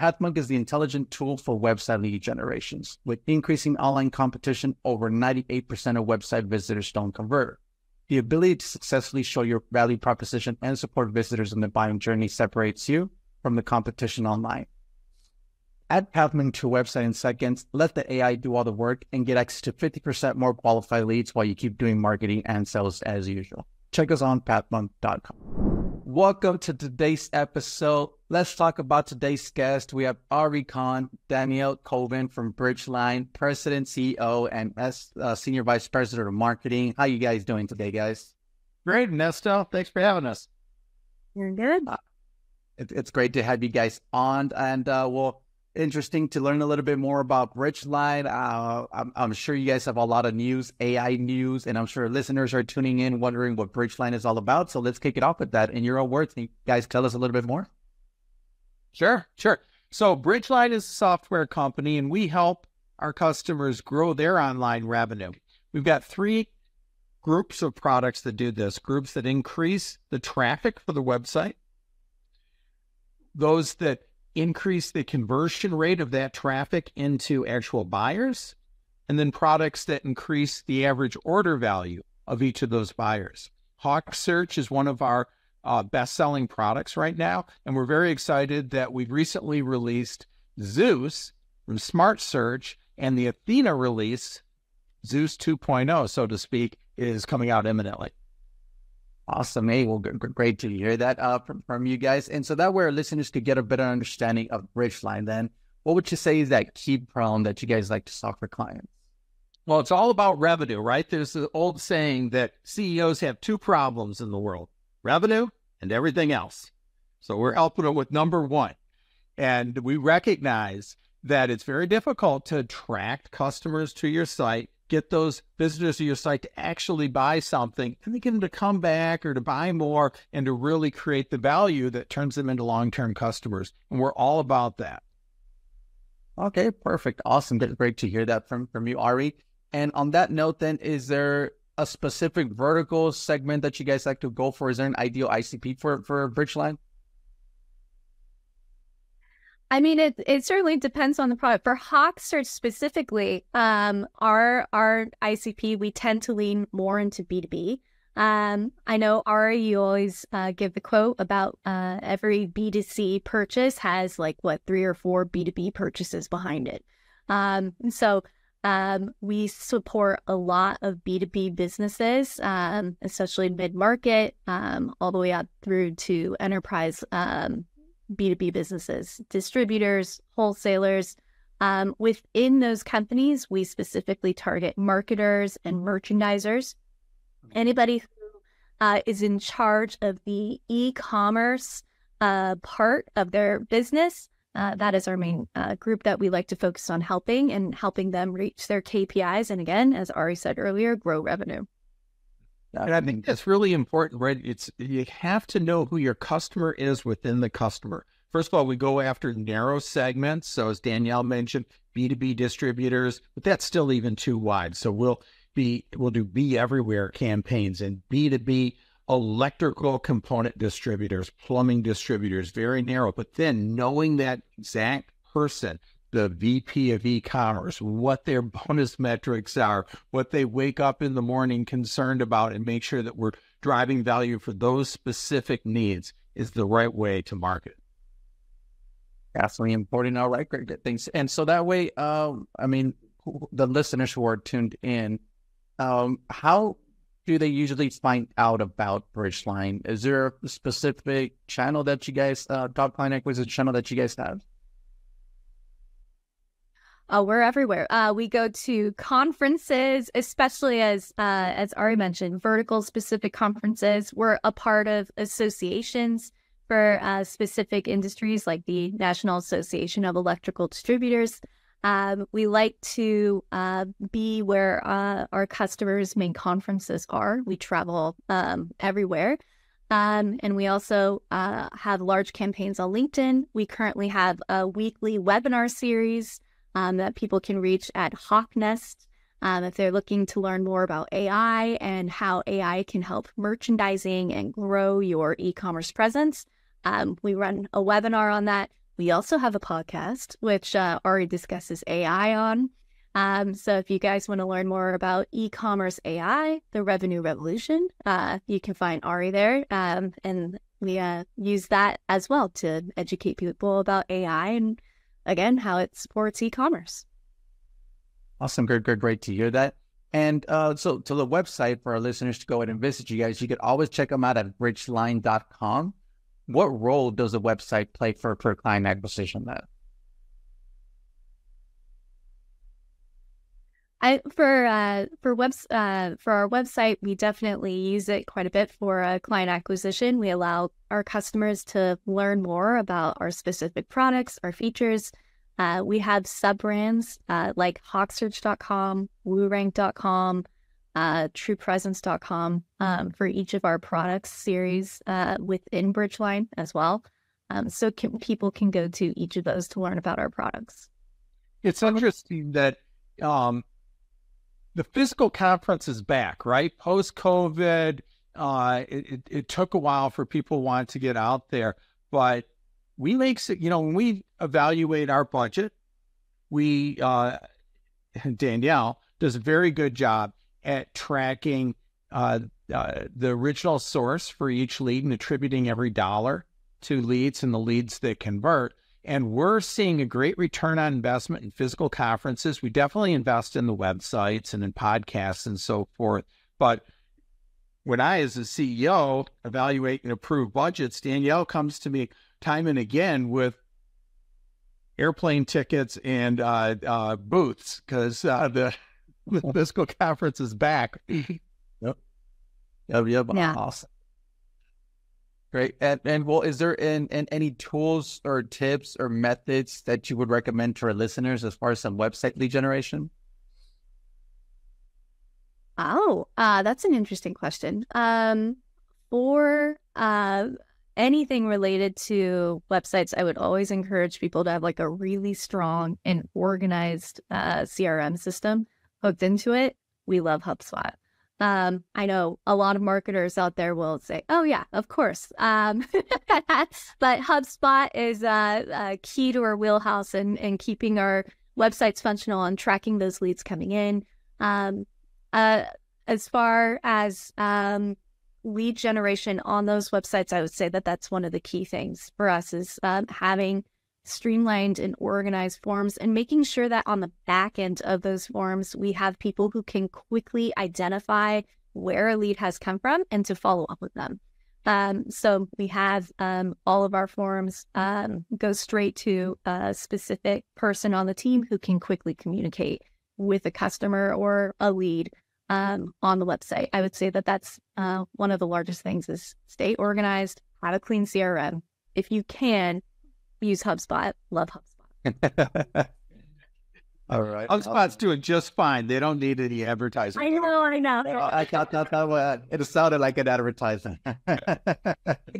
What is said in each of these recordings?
Pathmonk is the intelligent tool for website lead generations. With increasing online competition, over 98% of website visitors don't convert. The ability to successfully show your value proposition and support visitors in the buying journey separates you from the competition online. Add Pathmonk to your website in seconds, let the AI do all the work, and get access to 50% more qualified leads while you keep doing marketing and sales as usual. Check us on pathmonk.com. Welcome to today's episode. Let's talk about today's guest. We have Ari Khan, Danielle Colvin from Bridgeline, President, CEO, and Senior Vice President of Marketing. How you guys doing today, guys? Great, Ernesto. Thanks for having us. You're good. It's great to have you guys on, and interesting to learn a little bit more about Bridgeline. I'm sure you guys have a lot of news, AI news, and I'm sure listeners are tuning in wondering what Bridgeline is all about. So let's kick it off with that. In your own words, can you guys tell us a little bit more? Sure. So Bridgeline is a software company, and we help our customers grow their online revenue. We've got three groups of products that do this. Groups that increase the traffic for the website, those that increase the conversion rate of that traffic into actual buyers, and then products that increase the average order value of each of those buyers. Hawk Search is one of our best-selling products right now, and we're very excited that we've recently released Zeus from Smart Search, and the Athena release, Zeus 2.0, so to speak, is coming out imminently. Awesome. Hey, well, great to hear that from you guys. And so that way our listeners could get a better understanding of Bridgeline then, what would you say is that key problem that you guys like to solve for clients? Well, it's all about revenue, right? There's the old saying that CEOs have two problems in the world, revenue and everything else. So we're helping them with number one. And we recognize that it's very difficult to attract customers to your site, get those visitors to your site to actually buy something, and then get them to come back or to buy more and to really create the value that turns them into long-term customers. And we're all about that. Okay, perfect. Awesome. Great to hear that from you, Ari. And on that note, then, is there a specific vertical segment that you guys like to go for? Is there an ideal ICP for Bridgeline? I mean, it certainly depends on the product. For Hawk Search specifically, our ICP, we tend to lean more into B2B. I know, Ari, you always give the quote about every B2C purchase has 3 or 4 B2B purchases behind it. So we support a lot of B2B businesses, especially mid-market, all the way up through to enterprise B2B businesses, distributors, wholesalers. Within those companies, we specifically target marketers and merchandisers. Anybody who is in charge of the e-commerce part of their business, that is our main group that we like to focus on helping them reach their KPIs. And again, as Ari said earlier, grow revenue. And I think that's really important, right? You have to know who your customer is within the customer. First of all, we go after narrow segments. So as Danielle mentioned, B2B distributors, but that's still even too wide. So we'll do Be Everywhere campaigns and B2B electrical component distributors, plumbing distributors, very narrow. But then knowing that exact person, the VP of e-commerce, what their bonus metrics are, what they wake up in the morning concerned about, and make sure that we're driving value for those specific needs is the right way to market. Absolutely important. All right, great things. And so that way, the listeners who are tuned in, how do they usually find out about Bridgeline? Is there a specific channel that you guys, top client acquisition channel that you guys have? We're everywhere. We go to conferences, especially as Ari mentioned, vertical specific conferences. We're a part of associations for specific industries like the National Association of Electrical Distributors. We like to be where our customers' main conferences are. We travel everywhere. And we also have large campaigns on LinkedIn. We currently have a weekly webinar series that people can reach at Hawk Nest if they're looking to learn more about AI and how AI can help merchandising and grow your e-commerce presence. We run a webinar on that. We also have a podcast, which Ari discusses AI on. So if you guys want to learn more about e-commerce AI, the revenue revolution, you can find Ari there. And we use that as well to educate people about AI and, again, how it supports e-commerce. Awesome. Great to hear that. And so to the website for our listeners to go ahead and visit you guys, you could always check them out at bridgeline.com. What role does the website play for client acquisition then? For our website, we definitely use it quite a bit for client acquisition. We allow our customers to learn more about our specific products, our features. We have sub-brands like hawksearch.com, woorank.com, truepresence.com for each of our products series within Bridgeline as well. So people can go to each of those to learn about our products. It's interesting that the physical conference is back, right? Post-COVID, it took a while for people who want to get out there, but we make, when we evaluate our budget, Danielle does a very good job at tracking the original source for each lead and attributing every dollar to leads and the leads that convert. And we're seeing a great return on investment in physical conferences. We definitely invest in the websites and in podcasts and so forth. But when I, as a CEO, evaluate and approve budgets, Danielle comes to me time and again with airplane tickets and booths because the physical conference is back. Yep. Yeah. Awesome. Great. And well, is there any tools or tips or methods that you would recommend to our listeners as far as some website lead generation? Oh, that's an interesting question. For anything related to websites, I would always encourage people to have like a really strong and organized CRM system hooked into it. We love HubSpot. I know a lot of marketers out there will say, oh yeah, of course. But HubSpot is key to our wheelhouse and keeping our websites functional and tracking those leads coming in. As far as lead generation on those websites, I would say that that's one of the key things for us is having streamlined and organized forms and making sure that on the back end of those forms, we have people who can quickly identify where a lead has come from and to follow up with them. So we have all of our forms go straight to a specific person on the team who can quickly communicate with a customer or a lead on the website. I would say that that's one of the largest things is stay organized, have a clean CRM. If you can, use HubSpot. Love HubSpot. All right. HubSpot's doing just fine. They don't need any advertising. I know. I thought it sounded like an advertisement.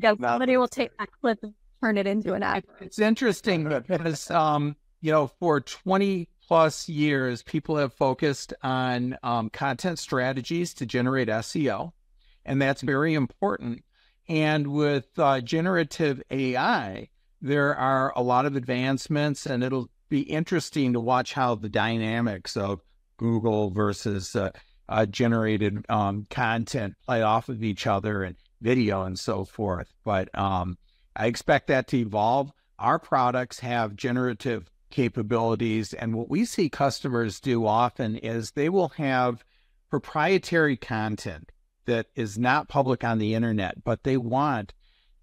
Somebody will take that clip and turn it into an ad. It's interesting because, for 20 plus years, people have focused on content strategies to generate SEO, and that's very important. And with generative AI, there are a lot of advancements, and it'll be interesting to watch how the dynamics of Google versus generated content play off of each other and video and so forth. But I expect that to evolve. Our products have generative capabilities, and what we see customers do often is they will have proprietary content that is not public on the internet, but they want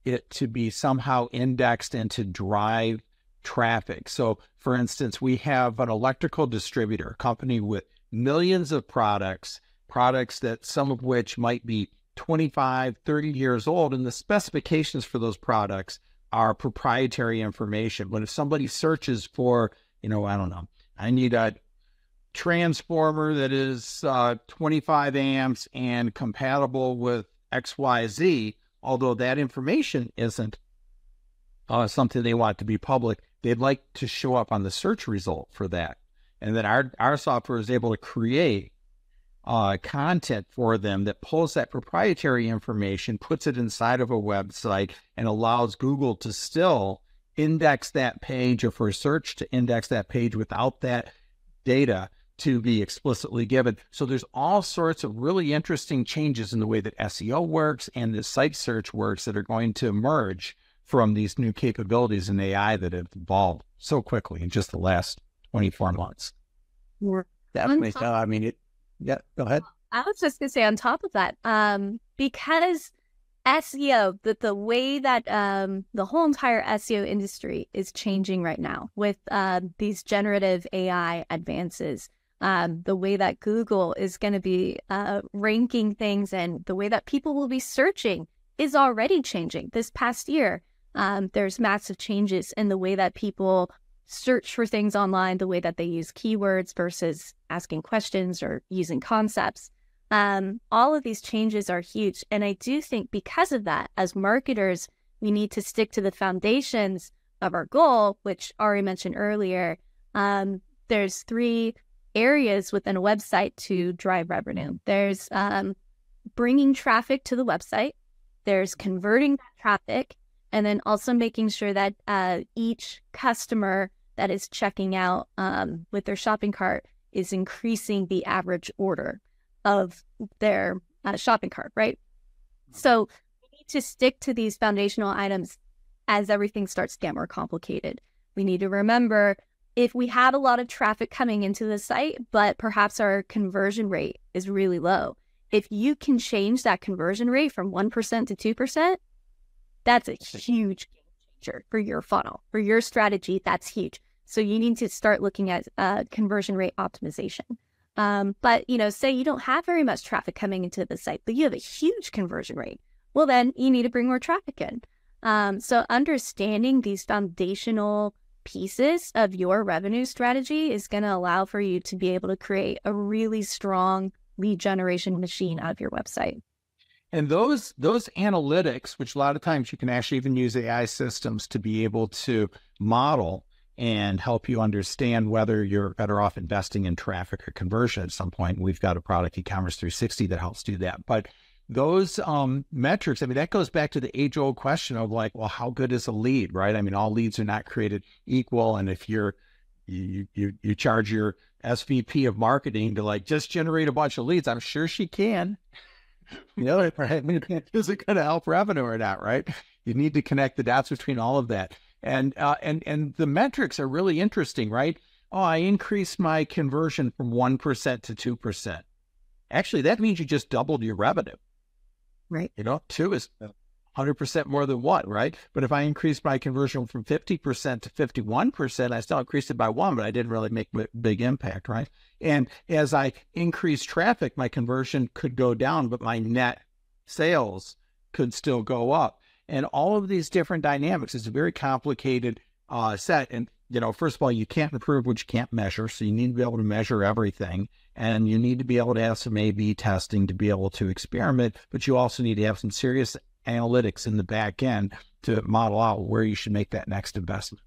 it to be somehow indexed and to drive traffic. So for instance, we have an electrical distributor, a company with millions of products that some of which might be 25, 30 years old, and the specifications for those products are proprietary information. But if somebody searches for, I don't know, I need a transformer that is 25 amps and compatible with XYZ, although that information isn't something they want to be public, they'd like to show up on the search result for that. And then our software is able to create content for them that pulls that proprietary information, puts it inside of a website, and allows Google to still index that page or for search to index that page without that data to be explicitly given. So there's all sorts of really interesting changes in the way that SEO works and the site search works that are going to emerge from these new capabilities in AI that have evolved so quickly in just the last 24 months. Definitely. So, I mean, yeah, go ahead. I was just going to say on top of that, because SEO, the way that the whole entire SEO industry is changing right now with these generative AI advances, the way that Google is going to be ranking things and the way that people will be searching is already changing. This past year, there's massive changes in the way that people search for things online, the way that they use keywords versus asking questions or using concepts. All of these changes are huge. And I do think because of that, as marketers, we need to stick to the foundations of our goal, which Ari mentioned earlier. There's 3 areas within a website to drive revenue. There's bringing traffic to the website. There's converting that traffic. And then also making sure that each customer that is checking out with their shopping cart is increasing the average order of their shopping cart, right? So we need to stick to these foundational items as everything starts to get more complicated. We need to remember if we had a lot of traffic coming into the site, but perhaps our conversion rate is really low. If you can change that conversion rate from 1% to 2%, that's a huge game changer for your funnel, for your strategy. That's huge. So you need to start looking at conversion rate optimization. But, say you don't have very much traffic coming into the site, but you have a huge conversion rate. Well, then you need to bring more traffic in. So understanding these foundational pieces of your revenue strategy is going to allow for you to be able to create a really strong lead generation machine out of your website. And those analytics, which a lot of times you can actually even use AI systems to be able to model and help you understand whether you're better off investing in traffic or conversion at some point. We've got a product, e-commerce 360, that helps do that. But those metrics, I mean, that goes back to the age-old question of like, well, how good is a lead, right? I mean, all leads are not created equal. And if you charge your SVP of marketing to like just generate a bunch of leads, I'm sure she can. Right? I mean, is it going to help revenue or not, right? You need to connect the dots between all of that. And the metrics are really interesting, right? Oh, I increased my conversion from 1% to 2%. Actually, that means you just doubled your revenue. Right. 2 is 100% more than 1, right? But if I increased my conversion from 50% to 51%, I still increased it by 1, but I didn't really make a big impact, right? And as I increase traffic, my conversion could go down, but my net sales could still go up. And all of these different dynamics is a very complicated set. And, first of all, you can't improve what you can't measure. So you need to be able to measure everything. And you need to be able to have some A/B testing to be able to experiment. But you also need to have some serious analytics in the back end to model out where you should make that next investment.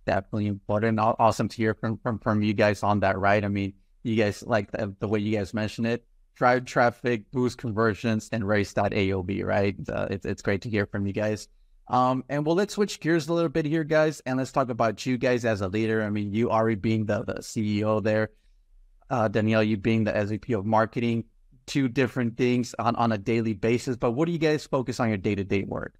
Definitely important. Awesome to hear from you guys on that, right? I mean, you guys like the way you guys mentioned it. Drive traffic, boost conversions, and raise that AOV, right? It's great to hear from you guys. And let's switch gears a little bit here, guys, and let's talk about you guys as a leader. I mean, you, Ari, being the CEO there, Danielle, you being the SVP of Marketing, 2 different things on a daily basis. But what do you guys focus on your day-to-day work?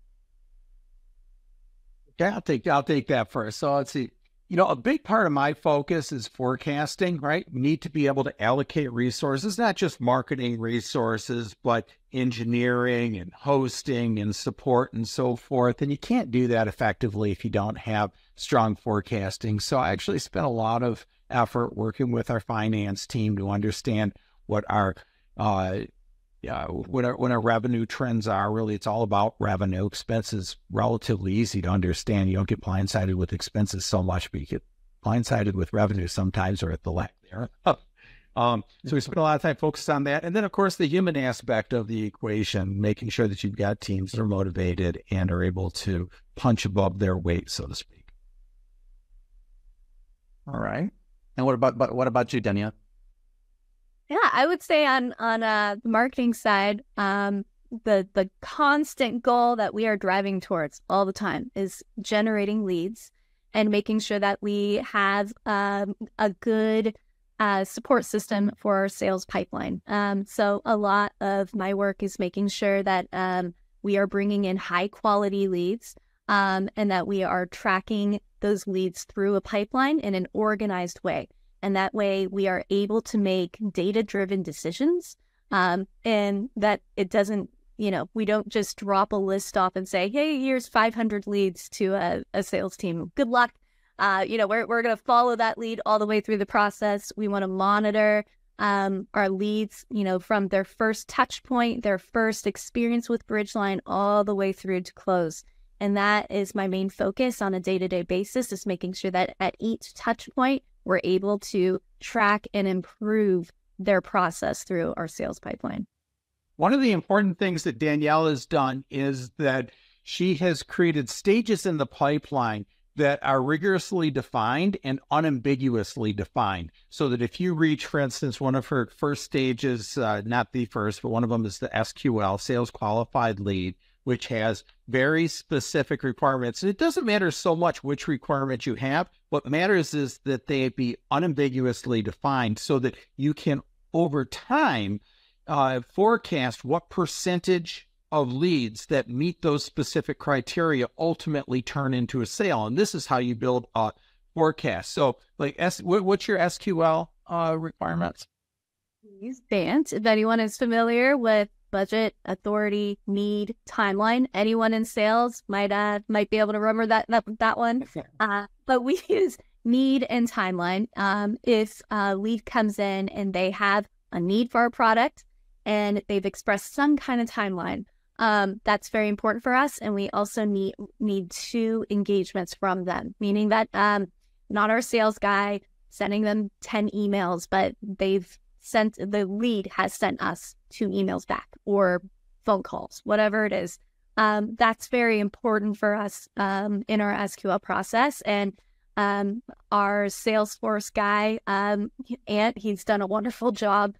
Okay, I'll take that first. So let's see. A big part of my focus is forecasting, right? We need to be able to allocate resources, not just marketing resources, but engineering and hosting and support and so forth. And you can't do that effectively if you don't have strong forecasting. So I actually spent a lot of effort working with our finance team to understand what our when our revenue trends are. Really, it's all about revenue. Expenses relatively easy to understand. You don't get blindsided with expenses so much, but you get blindsided with revenue sometimes, or at the lack there. So we spent a lot of time focused on that. And then, of course, the human aspect of the equation, making sure that you've got teams that are motivated and are able to punch above their weight, so to speak. All right. And what about you, Danielle? Yeah, I would say on the marketing side, the constant goal that we are driving towards all the time is generating leads and making sure that we have a good support system for our sales pipeline. So a lot of my work is making sure that we are bringing in high quality leads and that we are tracking those leads through a pipeline in an organized way. And that way we are able to make data-driven decisions and that it doesn't, we don't just drop a list off and say, hey, here's 500 leads to a sales team. Good luck. We're going to follow that lead all the way through the process. We want to monitor our leads, from their first touch point, their first experience with Bridgeline, all the way through to close. And that is my main focus on a day-to-day basis, is making sure that at each touch point, we're able to track and improve their process through our sales pipeline. One of the important things that Danielle has done is that she has created stages in the pipeline that are rigorously defined and unambiguously defined, so that if you reach, for instance, one of her first stages, not the first, but one of them is the SQL, Sales Qualified Lead, which has very specific requirements. And it doesn't matter so much which requirements you have. What matters is that they be unambiguously defined so that you can, over time, forecast what percentage of leads that meet those specific criteria ultimately turn into a sale. And this is how you build a forecast. So what's your SQL requirements? Use BANT. If anyone is familiar with budget, authority, need, timeline, anyone in sales might be able to remember that one. But we use need and timeline. If a lead comes in and they have a need for our product and they've expressed some kind of timeline, that's very important for us. And we also need 2 engagements from them, meaning that not our sales guy sending them 10 emails, but the lead has sent us 2 emails back or phone calls, whatever it is. That's very important for us in our SQL process. And our Salesforce guy, Ant, he's done a wonderful job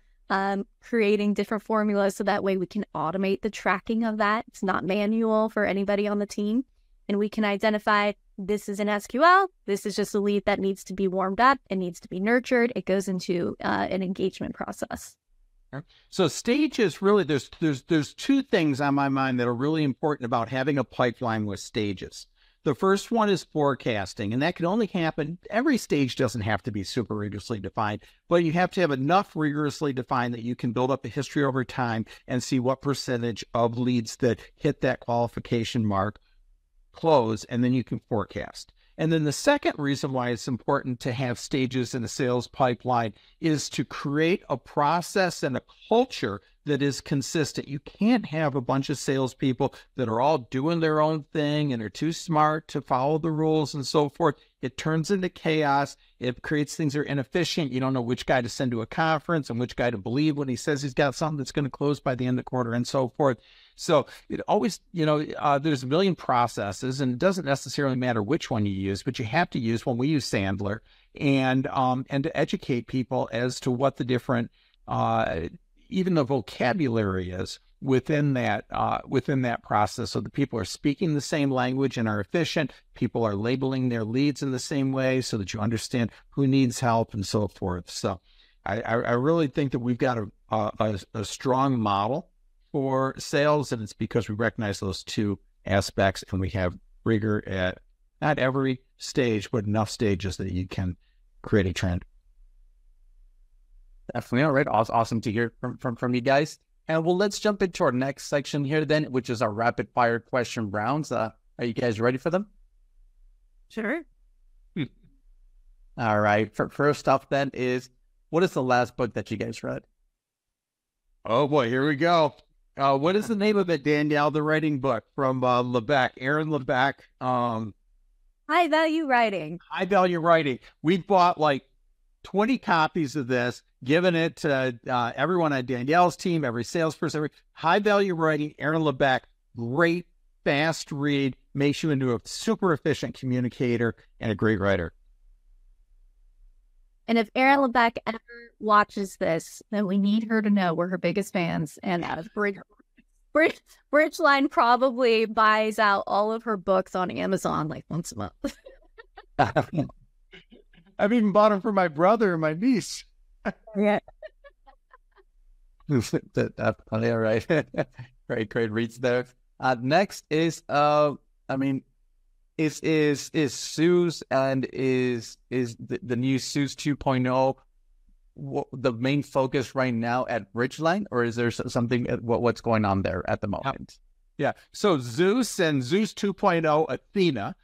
creating different formulas so that way we can automate the tracking of that. It's not manual for anybody on the team. And we can identify, this is an SQL, this is just a lead that needs to be warmed up, it needs to be nurtured, it goes into an engagement process. So stages, really, there's 2 things on my mind that are really important about having a pipeline with stages. The first one is forecasting, and that can only happen, every stage doesn't have to be super rigorously defined, but you have to have enough rigorously defined that you can build up a history over time and see what percentage of leads that hit that qualification mark close, and then you can forecast. And then the second reason why it's important to have stages in a sales pipeline is to create a process and a culture that is consistent. You can't have a bunch of salespeople that are all doing their own thing and are too smart to follow the rules and so forth. It turns into chaos. It creates things that are inefficient. You don't know which guy to send to a conference and which guy to believe when he says he's got something that's going to close by the end of the quarter and so forth. So it always, there's a million processes, and it doesn't necessarily matter which one you use, but you have to use one. We use Sandler, and to educate people as to what the different, even the vocabulary is within that process, so that people are speaking the same language and are efficient. People are labeling their leads in the same way so that you understand who needs help and so forth. So I really think that we've got a strong model for sales, and it's because we recognize those 2 aspects, and we have rigor at not every stage, but enough stages that you can create a trend. Definitely. All right. Awesome to hear from you guys. And well, let's jump into our next section here then, which is our rapid fire question rounds. Are you guys ready for them? Sure. All right. First off then is, what is the last book that you guys read? Oh boy, here we go. What is the name of it, Danielle? The writing book from Lebec, Aaron Lebec. High Value Writing. High Value Writing. We bought like 20 copies of this, given it to everyone on Danielle's team, every salesperson. High Value Writing, Aaron Lebec. Great, fast read. Makes you into a super efficient communicator and a great writer. And if Ari Lebec ever watches this, then we need her to know we're her biggest fans and bring her. Bridgeline probably buys out all of her books on Amazon like once a month. I've even bought them for my brother and my niece. Yeah. Definitely, all right. Great reads there. Next is is Suze and is the new Suze 2.0 the main focus right now at Bridgeline, or is there something what's going on there at the moment? Yeah. So Zeus and Zeus 2.0 Athena,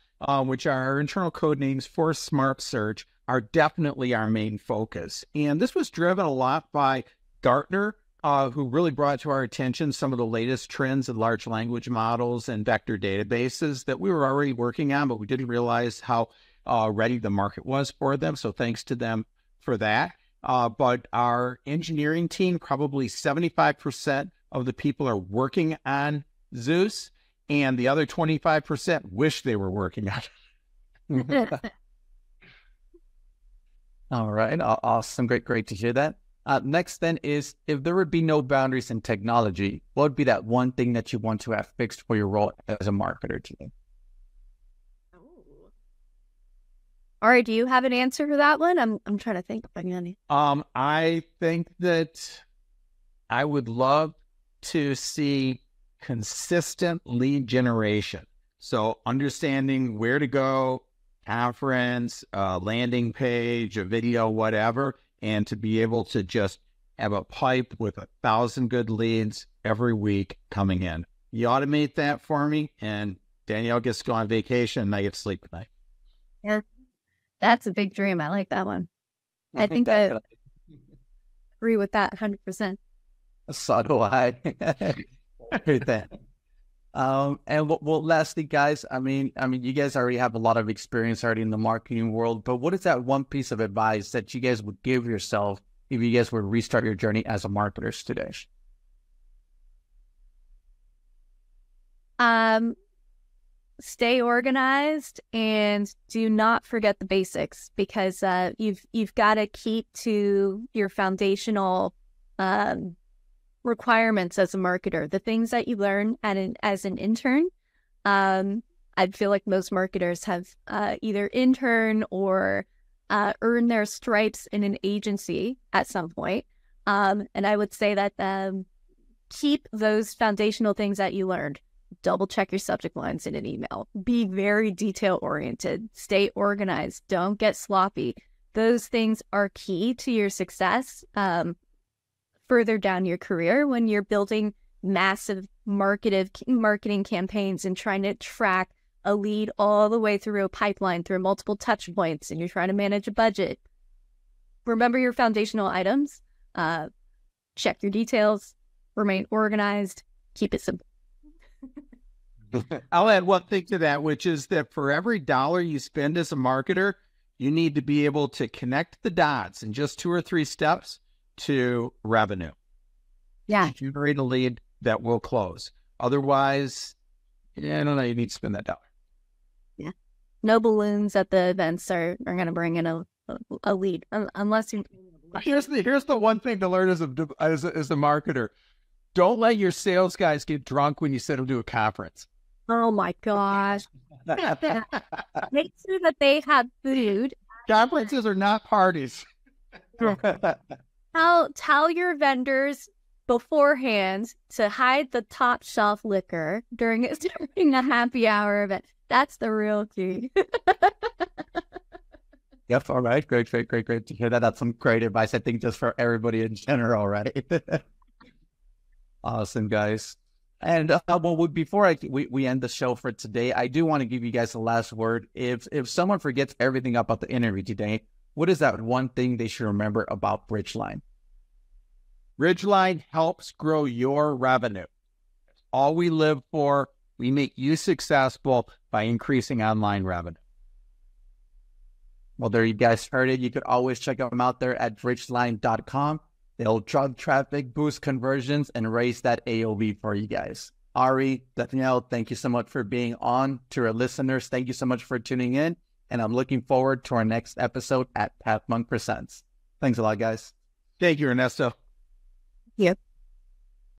which are our internal code names for Smart Search, are definitely our main focus. And this was driven a lot by Gartner, who really brought to our attention some of the latest trends in large language models and vector databases that we were already working on, but we didn't realize how ready the market was for them. So thanks to them for that. But our engineering team, probably 75% of the people are working on Zeus, and the other 25% wish they were working on it. All right. Awesome. Great to hear that. Next then is, if there would be no boundaries in technology, what would be that one thing that you want to have fixed for your role as a marketer today? Ari, do you have an answer for that one? I'm trying to think if I can any. I think that I would love to see consistent lead generation. So understanding where to go, conference, landing page, a video, whatever, and to be able to just have a pipe with 1,000 good leads every week coming in. You automate that for me, and Danielle gets to go on vacation, and I get to sleep at night. Yeah, that's a big dream. I like that one. I think I agree with that 100%. So do I. Great that. And well, lastly, guys, I mean, you guys already have a lot of experience already in the marketing world, but what is that one piece of advice that you guys would give yourself if you guys would restart your journey as a marketers today? Stay organized and do not forget the basics, because you've got to keep to your foundational requirements as a marketer, the things that you learn as an intern. I feel like most marketers have either intern or earned their stripes in an agency at some point. And I would say that keep those foundational things that you learned. Double check your subject lines in an email. Be very detail oriented. Stay organized. Don't get sloppy. Those things are key to your success further down your career when you're building massive marketing campaigns and trying to track a lead all the way through a pipeline, through multiple touch points, and you're trying to manage a budget. Remember your foundational items. Check your details. Remain organized. Keep it simple. I'll add one thing to that, which is that for every dollar you spend as a marketer, you need to be able to connect the dots in just 2 or 3 steps to revenue. Yeah. Generate a lead that will close. Otherwise, I don't know, you need to spend that dollar. Yeah. No balloons at the events are going to bring in a lead unless you. Here's the one thing to learn as a marketer. Don't let your sales guys get drunk when you send them to a conference. Oh my gosh. Make sure that they have food. Conferences are not parties. Tell your vendors beforehand to hide the top shelf liquor during a happy hour event. That's the real key. Yep. All right. Great to hear that. That's some great advice, I think, just for everybody in general, right? Awesome, guys. And before we end the show for today, I do want to give you guys the last word. If someone forgets everything about the interview today, what is that one thing they should remember about Bridgeline? Bridgeline helps grow your revenue. That's all we live for. We make you successful by increasing online revenue. Well, there you guys heard it. You could always check them out there at bridgeline.com. They'll drive traffic, boost conversions, and raise that AOV for you guys. Ari, Danielle, thank you so much for being on. To our listeners, thank you so much for tuning in. And I'm looking forward to our next episode at Pathmonk Presents. Thanks a lot, guys. Thank you, Ernesto. Yep.